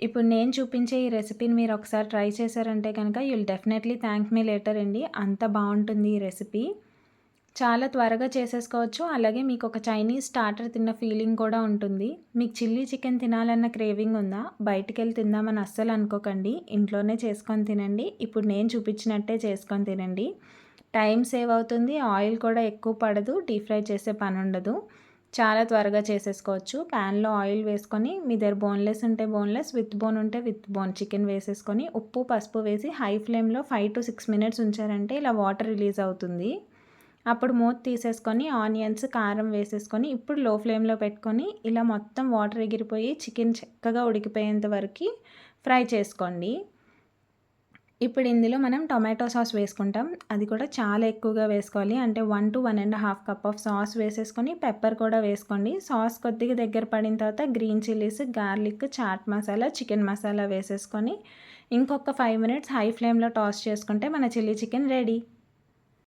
ఇప్పుడు నేను చూపించే ఈ రెసిపీని మీరు ఒకసారి ట్రై చేశారంటే కనుక యుల్ డెఫినెట్లీ థ్యాంక్ మీ లేటర్ అండి. అంత బాగుంటుంది ఈ రెసిపీ. చాలా త్వరగా చేసేసుకోవచ్చు. అలాగే మీకు ఒక చైనీస్ స్టార్టర్ తిన్న ఫీలింగ్ కూడా ఉంటుంది. మీకు చిల్లీ చికెన్ తినాలన్న క్రేవింగ్ ఉందా? బయటికెళ్ళి తిందామని అస్సలు అనుకోకండి. ఇంట్లోనే చేసుకొని తినండి. ఇప్పుడు నేను చూపించినట్టే చేసుకొని తినండి. టైం సేవ్ అవుతుంది. ఆయిల్ కూడా ఎక్కువ పడదు. డీప్ ఫ్రై చేసే పని ఉండదు. చాలా త్వరగా చేసేసుకోవచ్చు. ప్యాన్లో ఆయిల్ వేసుకొని మీ దగ్గర బోన్లెస్ ఉంటే బోన్లెస్, విత్ బోన్ ఉంటే విత్ బోన్ చికెన్ వేసేసుకొని ఉప్పు పసుపు వేసి హై ఫ్లేమ్లో 5 to 6 మినిట్స్ ఉంచారంటే ఇలా వాటర్ రిలీజ్ అవుతుంది. అప్పుడు మూత తీసేసుకొని ఆనియన్స్ కారం వేసేసుకొని ఇప్పుడు లో ఫ్లేమ్లో పెట్టుకొని ఇలా మొత్తం వాటర్ ఎగిరిపోయి చికెన్ చక్కగా ఉడికిపోయేంత వరకు ఫ్రై చేసుకోండి. ఇప్పుడు ఇందులో మనం టొమాటో సాస్ వేసుకుంటాం. అది కూడా చాలా ఎక్కువగా వేసుకోవాలి. అంటే 1 to 1.5 కప్ ఆఫ్ సాస్ వేసేసుకొని పెప్పర్ కూడా వేసుకోండి. సాస్ కొద్దిగా దగ్గర పడిన తర్వాత green chillies, garlic, chaat masala, chicken masala వేసేసుకొని ఇంకొక 5 మినిట్స్ హై ఫ్లేమ్లో టాస్ చేసుకుంటే మన చిల్లీ చికెన్ రెడీ.